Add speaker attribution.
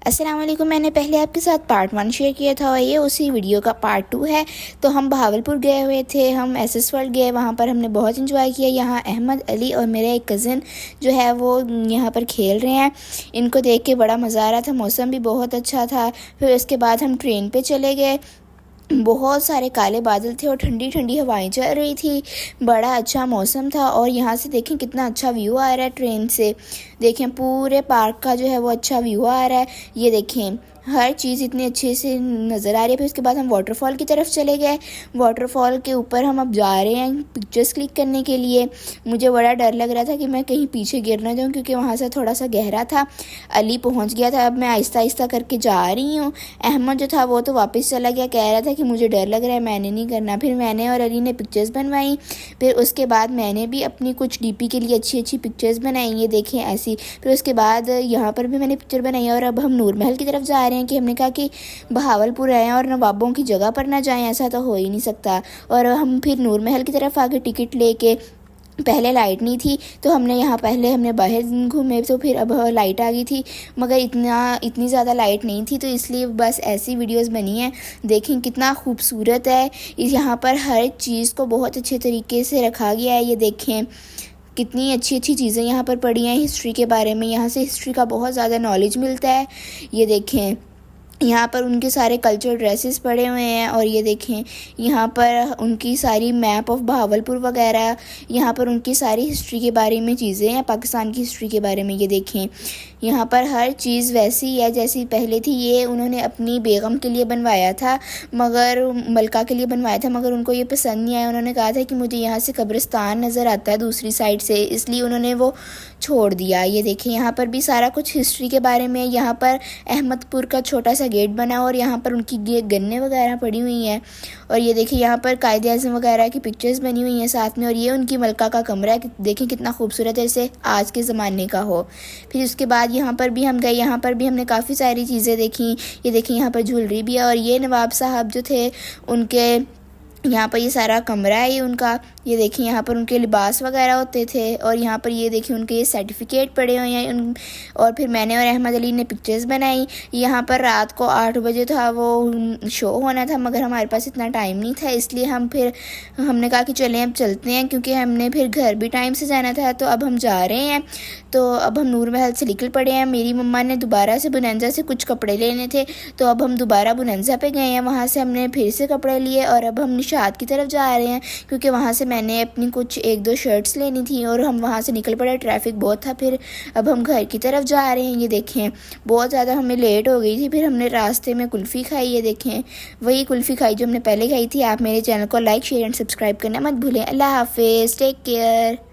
Speaker 1: अस्सलाम वालेकुम। मैंने पहले आपके साथ पार्ट 1 शेयर किया था और ये उसी वीडियो का पार्ट 2 है। तो हम बहावलपुर गए हुए थे, हम एसएस वर्ल्ड गए, वहाँ पर हमने बहुत इंजॉय किया। यहाँ अहमद अली और मेरा एक कज़न जो है वो यहाँ पर खेल रहे हैं। इनको देख के बड़ा मज़ा आ रहा था, मौसम भी बहुत अच्छा था। फिर उसके बाद हम ट्रेन पे चले गए। बहुत सारे काले बादल थे और ठंडी ठंडी हवाएं चल रही थी। बड़ा अच्छा मौसम था और यहाँ से देखें कितना अच्छा व्यू आ रहा है ट्रेन से। देखें पूरे पार्क का जो है वो अच्छा व्यू आ रहा है। ये देखें हर चीज़ इतने अच्छे से नज़र आ रही है। फिर उसके बाद हम वाटरफॉल की तरफ चले गए। वाटरफॉल के ऊपर हम अब जा रहे हैं पिक्चर्स क्लिक करने के लिए। मुझे बड़ा डर लग रहा था कि मैं कहीं पीछे गिर ना जाऊँ, क्योंकि वहाँ से थोड़ा सा गहरा था। अली पहुँच गया था, अब मैं आहिस्ता आहिस्ता करके जा रही हूँ। अहमद जो था वो तो वापस चला गया, कह रहा था कि मुझे डर लग रहा है, मैंने नहीं करना। फिर मैंने और अली ने पिक्चर्स बनवाई। फिर उसके बाद मैंने भी अपनी कुछ डीपी के लिए अच्छी अच्छी पिक्चर्स बनाई, ये देखें ऐसी। फिर उसके बाद यहाँ पर भी मैंने पिक्चर बनाई और अब हम नूर महल की तरफ जा रहे हैं। कि हमने कहा कि बहावलपुर आए और नवाबों की जगह पर ना जाएं, ऐसा तो हो ही नहीं सकता। और हम फिर नूर महल की तरफ आगे टिकट लेके, पहले लाइट नहीं थी तो हमने बाहर घूमे, तो फिर अब लाइट आ गई थी, मगर इतनी ज़्यादा लाइट नहीं थी, तो इसलिए बस ऐसी वीडियोस बनी हैं। देखें कितना खूबसूरत है। यहाँ पर हर चीज़ को बहुत अच्छे तरीके से रखा गया है। ये देखें कितनी अच्छी अच्छी चीज़ें यहाँ पर पड़ी हैं हिस्ट्री के बारे में। यहाँ से हिस्ट्री का बहुत ज़्यादा नॉलेज मिलता है। ये देखें यहाँ पर उनके सारे कल्चर ड्रेसेस पड़े हुए हैं और ये देखें यहाँ पर उनकी सारी मैप ऑफ बहावलपुर वगैरह, यहाँ पर उनकी सारी हिस्ट्री के बारे में चीज़ें हैं, पाकिस्तान की हिस्ट्री के बारे में। ये देखें यहाँ पर हर चीज़ वैसी है जैसी पहले थी। ये उन्होंने अपनी बेगम के लिए बनवाया था, मगर मलका के लिए बनवाया था, मगर उनको ये पसंद नहीं आया। उन्होंने कहा था कि मुझे यहाँ से कब्रिस्तान नज़र आता है दूसरी साइड से, इसलिए उन्होंने वो छोड़ दिया। ये देखें यहाँ पर भी सारा कुछ हिस्ट्री के बारे में। यहाँ पर अहमदपुर का छोटा सा गेट बना और यहाँ पर उनकी गन्ने वगैरह पड़ी हुई हैं। और ये देखिए यहाँ पर कायदे आज़म वगैरह की पिक्चर्स बनी हुई हैं साथ में। और ये उनकी मलका का कमरा है, देखें कितना खूबसूरत है, जैसे आज के ज़माने का हो। फिर उसके बाद यहाँ पर भी हम गए, यहाँ पर भी हमने काफ़ी सारी चीज़ें देखी। ये देखिए यहाँ पर ज्वेलरी भी है और ये नवाब साहब जो थे उनके यहाँ पर ये सारा कमरा है ये उनका। ये देखिए यहाँ पर उनके लिबास वगैरह होते थे और यहाँ पर ये देखिए उनके ये सर्टिफिकेट पड़े हुए हैं और फिर मैंने और अहमद अली ने पिक्चर्स बनाई। यहाँ पर रात को 8 बजे था वो शो होना था, मगर हमारे पास इतना टाइम नहीं था, इसलिए हमने कहा कि चलें अब चलते हैं, क्योंकि हमने फिर घर भी टाइम से जाना था। तो अब हम जा रहे हैं। तो अब हम नूर महल से निकल पड़े हैं। मेरी मम्मा ने दोबारा से बुनंजा से कुछ कपड़े लेने थे, तो अब हम दोबारा बुनंजा पे गए हैं। वहाँ से हमने फिर से कपड़े लिए और अब हम निशात की तरफ जा रहे हैं, क्योंकि वहाँ से मैंने अपनी कुछ 1-2 शर्ट्स लेनी थी और हम वहाँ से निकल पड़े। ट्रैफिक बहुत था। फिर अब हम घर की तरफ जा रहे हैं। ये देखें बहुत ज़्यादा हमें लेट हो गई थी। फिर हमने रास्ते में कुल्फ़ी खाई। ये देखें वही कुल्फ़ी खाई जो हमने पहले खाई थी। आप मेरे चैनल को लाइक, शेयर एंड सब्सक्राइब करना मत भूलें। अल्लाह हाफिज़, टेक केयर।